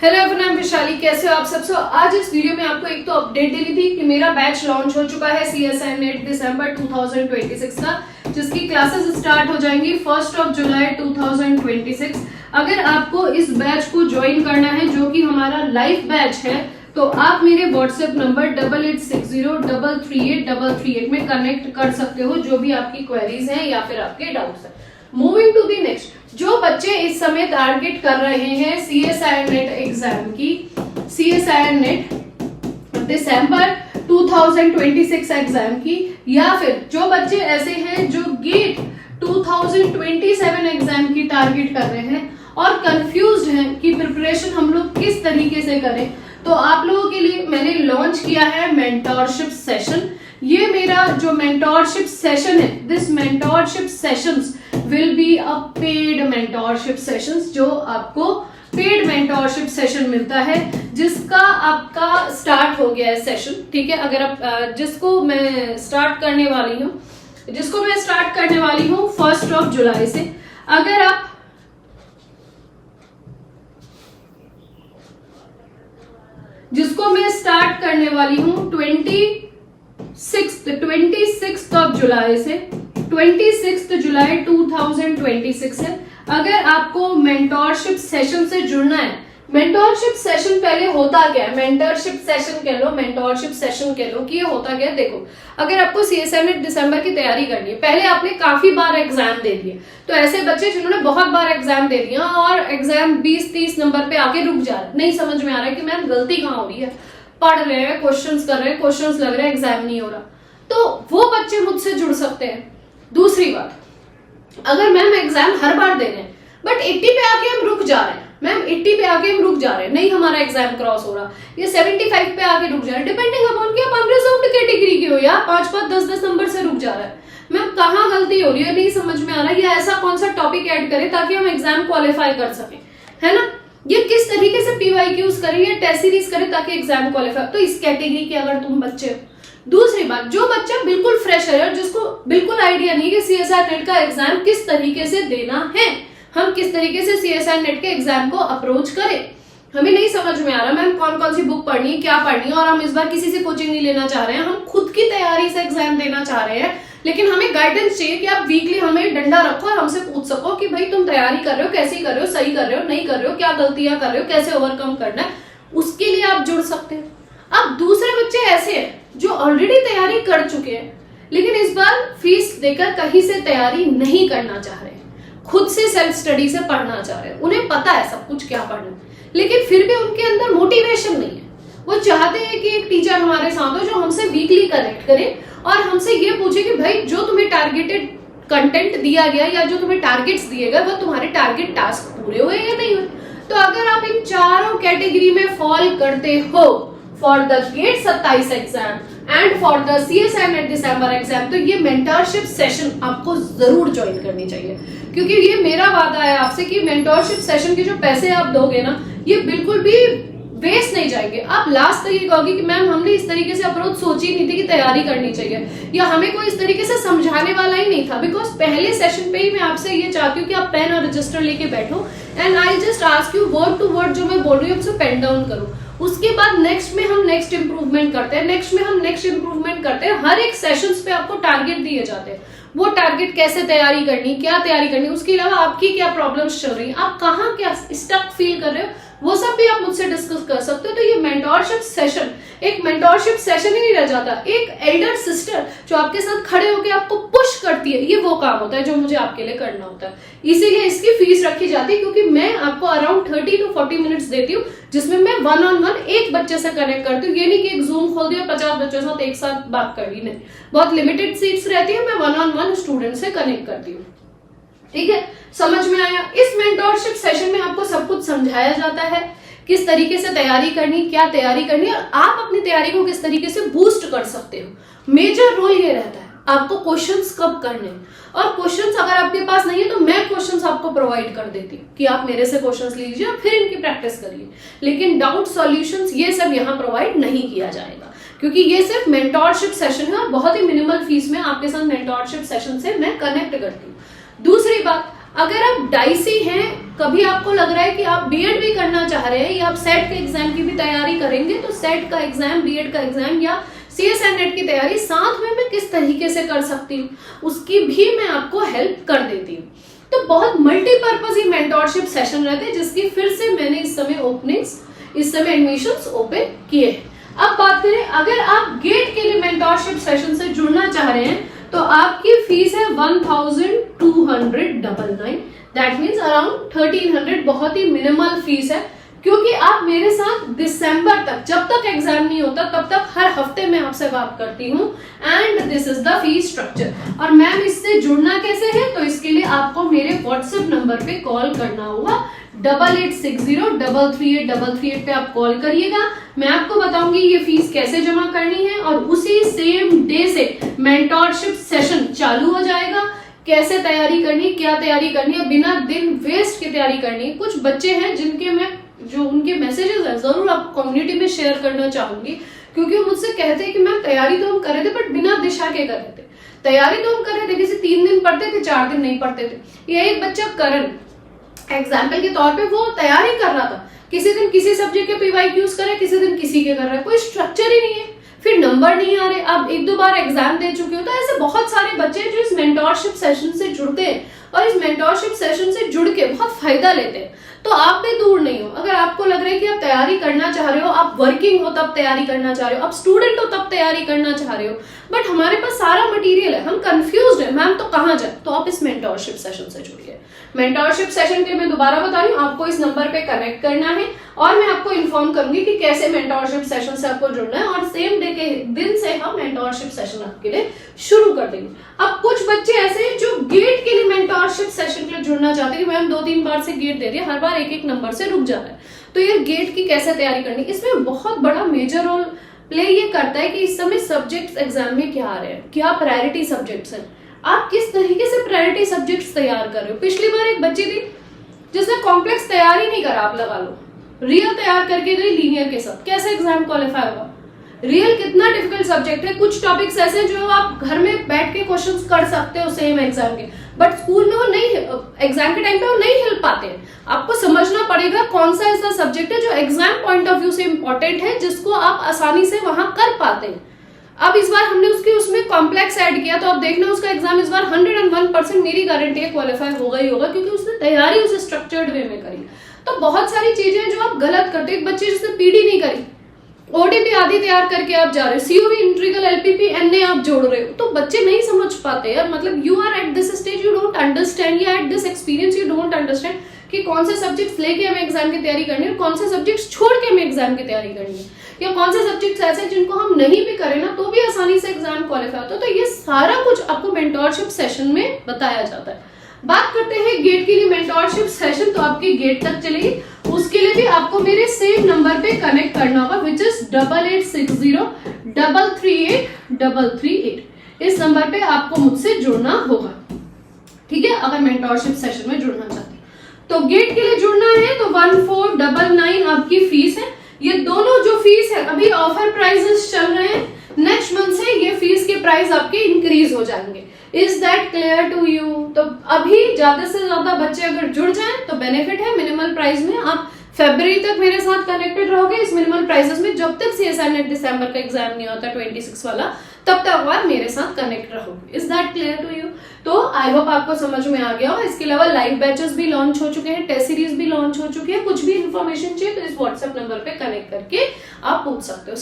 Hello everyone, Vishali कैसे हो आप सब। आज इस वीडियो में आपको एक तो अपडेट देनी थी कि मेरा बैच लॉन्च हो चुका है CSI नेट दिसंबर 2026 का, जिसकी क्लासेस स्टार्ट हो जाएंगी 1 जुलाई 2026। अगर आपको इस बैच को ज्वाइन करना है जो कि हमारा लाइव बैच है, तो आप मेरे व्हाट्सएप नंबर 8860338338 में कनेक्ट कर सकते हो, जो भी आपकी क्वेरीज हैं या फिर आपके डाउट्स हैं। मूविंग टू दी नेक्स्ट, जो बच्चे इस समय टारगेट कर रहे हैं CSI नेट एग्जाम की, CSI नेट दिसंबर 2026 एग्जाम की, या फिर जो बच्चे ऐसे हैं जो गेट 2027 एग्जाम की टारगेट कर रहे हैं और कंफ्यूज्ड हैं कि प्रिपरेशन हम लोग किस तरीके से करें, तो आप लोगों के लिए मैंने लॉन्च किया है मेंटोरशिप सेशन। ये मेरा जो मेंटोरशिप सेशन है, this mentorship sessions will be a paid mentorship sessions, जो आपको पेड मेंटोरशिप सेशन मिलता है, जिसका आपका स्टार्ट हो गया है सेशन। ठीक है, अगर आप जिसको मैं स्टार्ट करने वाली हूँ 1 जुलाई से, अगर आप जिसको मैं स्टार्ट करने वाली हूँ 26 जुलाई से, 26 जुलाई 2026 है। अगर आपको मेंटोरशिप सेशन से जुड़ना है, मेंटोरशिप सेशन पहले होता क्या है, मेंटोरशिप सेशन कह लो, मेंटोरशिप सेशन कह लो कि ये होता क्या है। देखो, अगर आपको CSI नेट दिसंबर की तैयारी करनी है, पहले आपने काफी बार एग्जाम दे दिए, तो ऐसे बच्चे जिन्होंने बहुत बार एग्जाम दे दिया और एग्जाम 20-30 नंबर पे आके रुक जा रहे, नहीं समझ में आ रहा है कि मैम गलती कहाँ हो रही है, पढ़ रहे हैं, क्वेश्चंस कर रहे हैं, क्वेश्चंस लग रहे हैं, एग्जाम नहीं हो रहा, तो वो बच्चे मुझसे जुड़ सकते हैं। दूसरी बात, अगर मैम एग्जाम हर बार दे रहे हैं बट 80 पे आके हम रुक जा रहे हैं, मैम 80 पे आके हम रुक जा रहे हैं, नहीं हमारा एग्जाम क्रॉस हो रहा, ये 75 पे आके रुक जा रहे हैं, डिपेंडिंग अपॉन कि आप अनरिजर्व्ड कैटेगरी के हो या 5-5, 10-10 नंबर से रुक जा रहा है, मैम कहाँ गलती हो रही है, नहीं समझ में आ रहा है, या ऐसा कौन सा टॉपिक ऐड करें ताकि हम एग्जाम क्वालिफाई कर सकें, है ना, ये किस तरीके से PYQs करें या टेस्ट सीरीज करें ताकि एग्जाम क्वालिफाई, तो इस कैटेगरी के अगर तुम बच्चे हो। दूसरी बात, जो बच्चा बिल्कुल फ्रेशर है और जिसको बिल्कुल आइडिया नहीं कि CSI नेट का एग्जाम किस तरीके से देना है, हम किस तरीके से CSI नेट के एग्जाम को अप्रोच करें, हमें नहीं समझ में आ रहा मैम कौन कौन सी बुक पढ़नी है, क्या पढ़नी है, और हम इस बार किसी से कोचिंग नहीं लेना चाह रहे हैं, हम खुद की तैयारी से एग्जाम देना चाह रहे हैं, लेकिन हमें गाइडेंस चाहिए कि आप वीकली हमें डंडा रखो और हमसे पूछ सको कि भाई तुम तैयारी कर रहे हो, कैसी कर रहे हो, सही कर रहे हो, नहीं कर रहे हो, क्या गलतियां कर रहे हो, कैसे ओवरकम करना है, उसके लिए आप जुड़ सकते हैं। अब दूसरे बच्चे ऐसे हैं जो ऑलरेडी तैयारी कर चुके हैं, लेकिन इस बार फीस देकर कहीं से तैयारी नहीं करना चाह रहे, खुद से सेल्फ स्टडी से पढ़ना चाह रहे हैं, उन्हें पता है सब कुछ क्या पढ़ना है, लेकिन फिर भी उनके अंदर मोटिवेशन नहीं है। वो चाहते हैं कि एक टीचर हमारे साथ हो जो हमसे वीकली कनेक्ट करे और हमसे ये पूछे कि भाई जो तुम्हें टारगेटेड कंटेंट दिया गया या जो तुम्हें टारगेट्स दिए गए वो तुम्हारे टारगेट टास्क पूरे हुए या नहीं हुए। तो अगर आप इन चारों कैटेगरी में फॉल करते हो for the GATE 27 exam and for the CSI NET December exam, तो ये मेंटरशिप सेशन आपको जरूर ज्वाइन करनी चाहिए, क्योंकि ये मेरा वादा है आपसे कि मेंटरशिप सेशन के जो पैसे आप दोगे ना, ये बिल्कुल भी वेस्ट नहीं जाएंगे। आप लास्ट तक ये कहोगे कि मैम हमने इस तरीके से अप्रोच सोची नहीं थी कि तैयारी करनी चाहिए, या हमें कोई इस तरीके से समझाने वाला ही नहीं था, बिकॉज पहले सेशन पे ही मैं आपसे ये चाहती हूँ कि आप पेन और रजिस्टर लेके बैठो and I just ask you word to word जो मैं बोल रही हूँ उसको पेन डाउन करो। उसके बाद नेक्स्ट में हम नेक्स्ट इंप्रूवमेंट करते हैं, हर एक सेशंस पे आपको टारगेट दिए जाते हैं, वो टारगेट कैसे तैयारी करनी, क्या तैयारी करनी, उसके अलावा आपकी क्या प्रॉब्लम्स चल रही है, आप कहाँ क्या स्टक फील कर रहे हो, वो सब भी आप मुझसे डिस्कस कर सकते हो। तो ये मेंटोरशिप सेशन एक मेंटोरशिप सेशन ही नहीं रह जाता, एक एल्डर सिस्टर जो आपके साथ खड़े होकर आपको पुश करती है, ये वो काम होता है जो मुझे आपके लिए करना होता है। इसीलिए इसकी फीस रखी जाती है, क्योंकि मैं आपको अराउंड 30 to 40 मिनट्स देती हूँ, जिसमें मैं 1-on-1 एक बच्चे से कनेक्ट करती हूँ। ये नहीं कि एक जूम खोल दिया 50 बच्चों के साथ एक साथ बात कर ली, नहीं, बहुत लिमिटेड सीट्स रहती है, मैं 1-on-1 स्टूडेंट से कनेक्ट करती हूँ। ठीक है, समझ में आया। इस मेंटोरशिप सेशन में आपको सब कुछ समझाया जाता है, किस तरीके से तैयारी करनी, क्या तैयारी करनी, और आप अपनी तैयारी को किस तरीके से बूस्ट कर सकते हो। मेजर रोल ये रहता है आपको क्वेश्चंस कब करने, और क्वेश्चंस अगर आपके पास नहीं है तो मैं क्वेश्चंस आपको प्रोवाइड कर देती हूँ कि आप मेरे से क्वेश्चंस लीजिए और फिर इनकी प्रैक्टिस करिए, लेकिन डाउट सॉल्यूशंस ये सब यहाँ प्रोवाइड नहीं किया जाएगा, क्योंकि ये सिर्फ मेंटोरशिप सेशन है और बहुत ही मिनिमल फीस में आपके साथ मेंटोरशिप सेशन से मैं कनेक्ट करती हूँ। दूसरी बात, अगर आप डाइसी हैं कभी आपको लग रहा है कि आप बीएड भी करना चाह रहे हैं या आप सेट के एग्जाम की भी तैयारी करेंगे, तो सेट का एग्जाम, बीएड का एग्जाम या CSN नेट की तैयारी साथ में मैं किस तरीके से कर सकती हूँ, उसकी भी मैं आपको हेल्प कर देती हूँ। तो बहुत मल्टीपर्पज ही मेंटोरशिप सेशन रहते हैं, जिसकी फिर से मैंने इस समय एडमिशंस ओपन किए हैं। अब बात करें, अगर आप गेट के लिए मेंटोरशिप सेशन से जुड़ना चाह रहे हैं तो आपकी फीस है 1299, दैट मीन्स अराउंड 1300, बहुत ही मिनिमल फीस है, क्योंकि आप मेरे साथ दिसंबर तक, जब तक एग्जाम नहीं होता तब तक हर हफ्ते मैं आपसे बात करती हूँ, and this is the fees structure. और मैम इससे जुड़ना कैसे है, तो इसके लिए आपको मेरे व्हाट्सएप नंबर पे कॉल करना होगा, 8860338338 पे आप कॉल करिएगा। मैं आपको बताऊंगी ये फीस कैसे जमा करनी है, और उसी सेम डे से मेंटोरशिप सेशन चालू हो जाएगा। कैसे तैयारी करनी, क्या तैयारी करनी है, बिना दिन वेस्ट के तैयारी करनी है। कुछ बच्चे हैं जिनके मैं जो उनके मैसेजेस हैं जरूर आपको कम्युनिटी में शेयर करना चाहूंगी, क्योंकि वो मुझसे कहते हैं कि मैम तैयारी तो हम कर रहे थे बट बिना दिशा के कर रहे थे। तैयारी तो हम कर रहे थे, किसी 3 दिन पढ़ते थे, 4 दिन नहीं पढ़ते थे। ये एक बच्चा करण एग्जाम्पल के तौर पे वो तैयारी कर रहा था, किसी दिन किसी सब्जेक्ट के PYQs करे, किसी दिन किसी के कर रहा है, कोई स्ट्रक्चर ही नहीं है, फिर नंबर नहीं आ रहे। अब 1-2 बार एग्जाम दे चुके हो, तो ऐसे बहुत सारे बच्चे हैं जो इस मेंटोरशिप सेशन से जुड़ते हैं और इस मेंटोरशिप सेशन से जुड़ के बहुत फायदा लेते हैं। तो आप भी दूर नहीं हो। अगर आपको लग रहा है कि आप तैयारी करना चाह रहे हो, आप वर्किंग हो तब तैयारी करना चाह रहे हो, आप स्टूडेंट हो तब तैयारी करना चाह रहे हो, बट हमारे पास सारा मटेरियल है, हम कंफ्यूज्ड है मैम तो कहाँ जाए, तो आप इस मेंटोरशिप सेशन से जुड़िए। मेंटोरशिप सेशन के मैं दोबारा बता रही हूँ, आपको इस नंबर पे कनेक्ट करना है और मैं आपको इन्फॉर्म करूंगी कि कैसे मेंटोरशिप सेशन से आपको जुड़ना है, और सेम डे के दिन से हम मेंटोरशिप सेशन आपके लिए शुरू कर देंगे। अब कुछ बच्चे ऐसे हैं जो गेट के लिए मेंटोरशिप सेशन के लिए जुड़ना चाहते हैं कि मैम 2-3 बार से गेट दे दिया, हर बार एक नंबर से रुक जा रहा है, तो ये गेट की कैसे तैयारी करनी। इसमें बहुत बड़ा मेजर रोल प्ले ये करता है कि इस समय सब्जेक्ट्स एग्जाम में क्या आ रहे हैं, क्या प्रायोरिटी सब्जेक्ट्स हैं, आप किस तरीके से प्रायोरिटी सब्जेक्ट्स तैयार कर रहे हो। पिछली बार एक बच्ची थी जिसने कॉम्प्लेक्स तैयार ही नहीं करा, आप लगा लो, रियल तैयार करके गई लीनियर के साथ, कैसे एग्जाम क्वालिफाई होगा। रियल कितना डिफिकल्ट सब्जेक्ट है, कुछ टॉपिक्स ऐसे जो आप घर में बैठ के क्वेश्चंस कर सकते हो सेम एग्जाम के, बट स्कूल में वो नहीं, एग्जाम के टाइम पे वो नहीं हिल पाते हैं। आपको समझना पड़ेगा कौन सा ऐसा सब्जेक्ट है जो एग्जाम पॉइंट ऑफ व्यू से इंपॉर्टेंट है, जिसको आप आसानी से वहां कर पाते हैं। अब इस बार हमने उसमें कॉम्प्लेक्स ऐड किया, तो आप देखना उसका एग्जाम इस बार 101% मेरी गारंटी है क्वालिफाई होगा ही होगा, क्योंकि उसने तैयारी उसे स्ट्रक्चर्ड वे में करी। तो बहुत सारी चीजें हैं जो आप गलत करते हो। एक बच्चे जिसने PD नहीं करी, ODP आदि तैयार करके आप जा रहे हो, COV इंट्रीगल LPP NA आप जोड़ रहे हो, तो बच्चे नहीं समझ पाते यार। मतलब you are at this stage, you don't understand, या at this experience you don't understand कि कौन से सब्जेक्ट्स लेके हमें एग्जाम की तैयारी करनी है और कौन से सब्जेक्ट्स छोड़ के हमें एग्जाम की तैयारी करनी है, या कौन से सब्जेक्ट्स ऐसे जिनको हम नहीं भी करें ना तो भी आसानी से एग्जाम क्वालिफाई होता है। तो ये सारा कुछ आपको मेंटोरशिप सेशन में बताया जाता है। बात करते हैं गेट के लिए मेंटोरशिप सेशन, तो आपकी गेट तक चलेगी, उसके लिए भी आपको मेरे सेम नंबर पे कनेक्ट करना होगा, विच इज 8860338338। इस नंबर पे आपको मुझसे जुड़ना होगा, ठीक है, अगर मेंटोरशिप सेशन में जुड़ना चाहते हैं। तो गेट के लिए जुड़ना है तो 1499 आपकी फीस है। ये दोनों जो फीस है अभी ऑफर प्राइसेस चल रहे हैं, नेक्स्ट मंथ से ये फीस के प्राइस आपके इंक्रीज हो जाएंगे। Is that clear to you? तो अभी ज्यादा से ज्यादा बच्चे अगर जुड़ जाएं तो बेनिफिट है मिनिमल प्राइस में। आप फरवरी तक मेरे साथ कनेक्टेड रहोगे इस मिनिमल प्राइसेस में, जब तक CSN नेट दिसंबर का एग्जाम नहीं होता 26 वाला, तब तक आप मेरे साथ कनेक्ट रहोगे। Is that clear to you? तो आई होप आपको समझ में आ गया हो। इसके अलावा लाइव बैचेस भी लॉन्च हो चुके हैं, टेस्ट सीरीज भी लॉन्च हो चुकी है। कुछ भी इन्फॉर्मेशन चाहिए तो इस व्हाट्सएप नंबर पे कनेक्ट करके आप पूछ सकते हो।